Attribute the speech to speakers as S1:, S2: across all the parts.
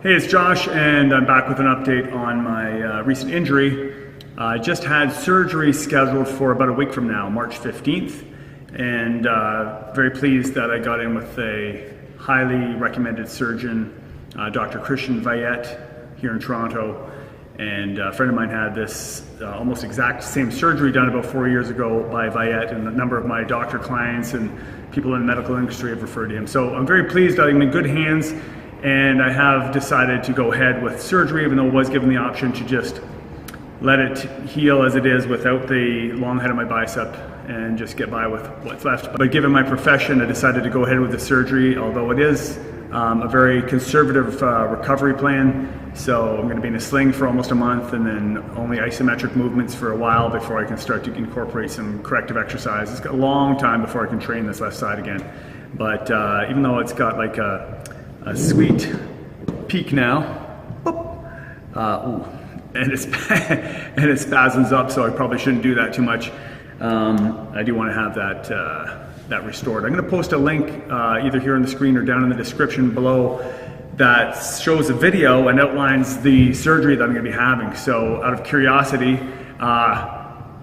S1: Hey, it's Josh, and I'm back with an update on my recent injury. I just had surgery scheduled for about a week from now, March 15th, and very pleased that I got in with a highly recommended surgeon, Dr. Christian Vayette, here in Toronto. And a friend of mine had this almost exact same surgery done about 4 years ago by Vayette, and a number of my doctor clients and people in the medical industry have referred to him. So I'm very pleased that I'm in good hands, and I have decided to go ahead with surgery, even though I was given the option to just let it heal as it is without the long head of my bicep and just get by with what's left. But given my profession, I decided to go ahead with the surgery, although it is a very conservative recovery plan. So I'm going to be in a sling for almost a month, and then only isometric movements for a while before I can start to incorporate some corrective exercise. It's got a long time before I can train this left side again. But even though it's got like a sweet peak now, and it spasms up, so I probably shouldn't do that too much. I do want to have that restored. I'm going to post a link either here on the screen or down in the description below that shows a video and outlines the surgery that I'm going to be having. So out of curiosity,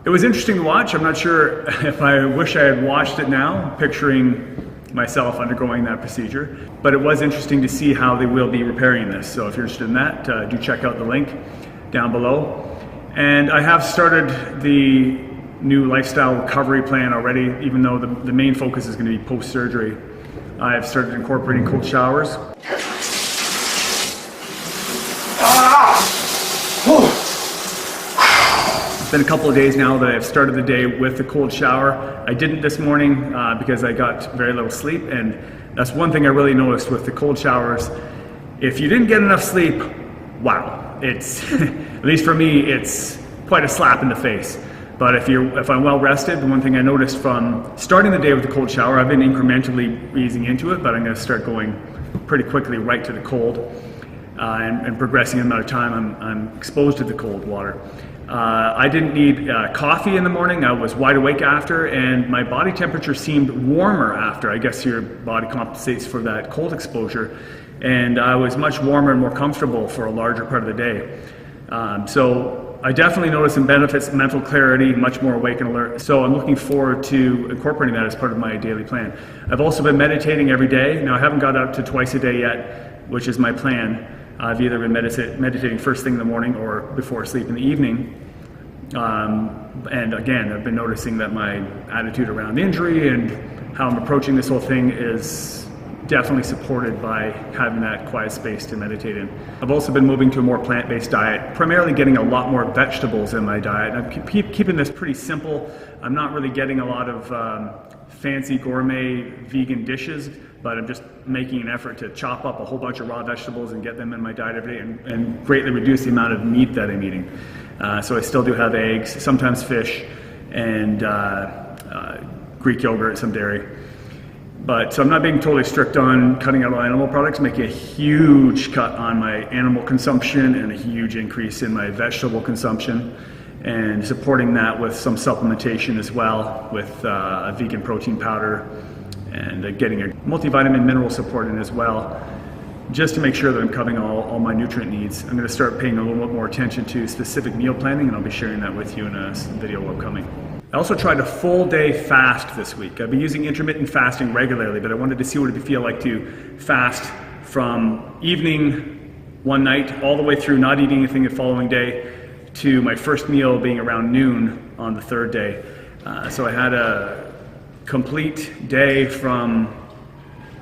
S1: it was interesting to watch. I'm not sure if I wish I had watched it now, picturing myself undergoing that procedure, but it was interesting to see how they will be repairing this. So if you're interested in that, do check out the link down below. And I have started the new lifestyle recovery plan already, even though the main focus is going to be post-surgery. I've started incorporating cold showers. It's been a couple of days now that I've started the day with the cold shower. I didn't this morning because I got very little sleep, and that's one thing I really noticed with the cold showers. If you didn't get enough sleep, wow, it's, at least for me, it's quite a slap in the face. But if I'm well rested, the one thing I noticed from starting the day with the cold shower, I've been incrementally easing into it, but I'm going to start going pretty quickly right to the cold and progressing the amount of time I'm exposed to the cold water. I didn't need coffee in the morning. I was wide awake after, and my body temperature seemed warmer after. I guess your body compensates for that cold exposure, and I was much warmer and more comfortable for a larger part of the day. So I definitely noticed some benefits, mental clarity, much more awake and alert. So I'm looking forward to incorporating that as part of my daily plan. I've also been meditating every day. Now I haven't got up to twice a day yet, which is my plan. I've either been meditating first thing in the morning or before sleep in the evening. And again, I've been noticing that my attitude around injury and how I'm approaching this whole thing is definitely supported by having that quiet space to meditate in. I've also been moving to a more plant-based diet, primarily getting a lot more vegetables in my diet. I'm keeping this pretty simple. I'm not really getting a lot of fancy gourmet vegan dishes, but I'm just making an effort to chop up a whole bunch of raw vegetables and get them in my diet every day, and greatly reduce the amount of meat that I'm eating. So I still do have eggs, sometimes fish, and Greek yogurt, some dairy. So I'm not being totally strict on cutting out all animal products, making a huge cut on my animal consumption and a huge increase in my vegetable consumption, and supporting that with some supplementation as well, with a vegan protein powder, and getting a multivitamin mineral support in as well, just to make sure that I'm covering all my nutrient needs. I'm going to start paying a little bit more attention to specific meal planning, and I'll be sharing that with you in a video upcoming. I also tried a full day fast this week. I've been using intermittent fasting regularly, but I wanted to see what it would feel like to fast from evening one night all the way through not eating anything the following day to my first meal being around noon on the third day. So I had a complete day from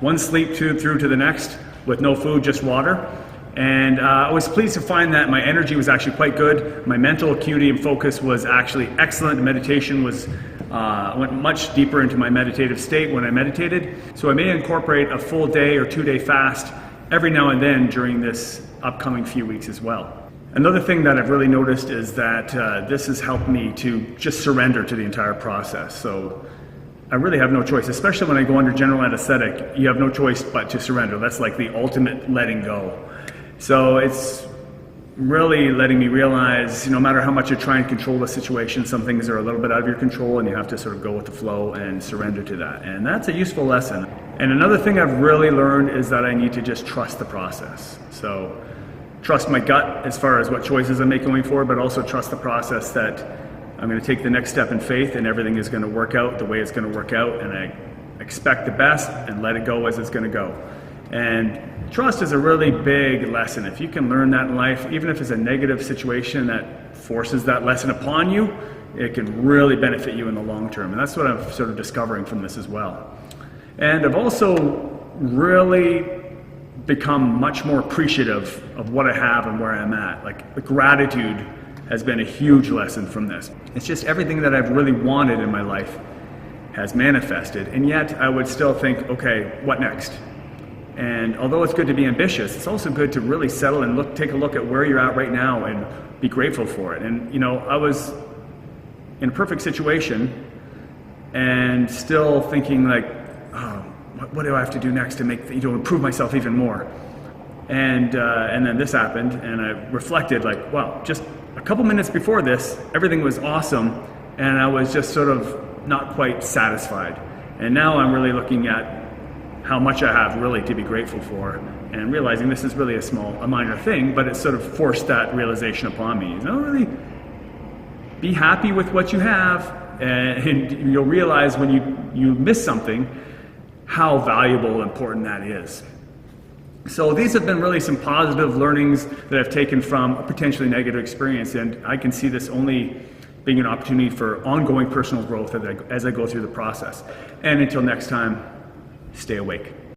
S1: one sleep tube through to the next with no food, just water. And I was pleased to find that my energy was actually quite good. My mental acuity and focus was actually excellent. Meditation went much deeper into my meditative state when I meditated. So I may incorporate a full day or 2 day fast every now and then during this upcoming few weeks as well. Another thing that I've really noticed is that this has helped me to just surrender to the entire process. So I really have no choice, especially when I go under general anesthetic. You have no choice but to surrender. That's like the ultimate letting go. So it's really letting me realize, no matter how much you try and control the situation, some things are a little bit out of your control, and you have to sort of go with the flow and surrender to that. And that's a useful lesson. And another thing I've really learned is that I need to just trust the process. So trust my gut as far as what choices I make going forward, but also trust the process that I'm going to take the next step in faith and everything is going to work out the way it's going to work out, and I expect the best and let it go as it's going to go. And trust is a really big lesson. If you can learn that in life, even if it's a negative situation that forces that lesson upon you, it can really benefit you in the long term. And that's what I'm sort of discovering from this as well. And I've also really become much more appreciative of what I have and where I'm at. Like, the gratitude has been a huge lesson from this. It's just everything that I've really wanted in my life has manifested, and yet I would still think, okay, what next? And although it's good to be ambitious, it's also good to really settle and take a look at where you're at right now and be grateful for it. And I was in a perfect situation and still thinking like, oh, what do I have to do next to make improve myself even more? And then this happened, and I reflected like, wow, just a couple minutes before this, everything was awesome, and I was just sort of not quite satisfied. And now I'm really looking at how much I have really to be grateful for, and realizing this is really a minor thing, but it sort of forced that realization upon me. Really be happy with what you have, and you'll realize when you miss something, how valuable and important that is. So these have been really some positive learnings that I've taken from a potentially negative experience, and I can see this only being an opportunity for ongoing personal growth as I go through the process. And until next time, stay awake.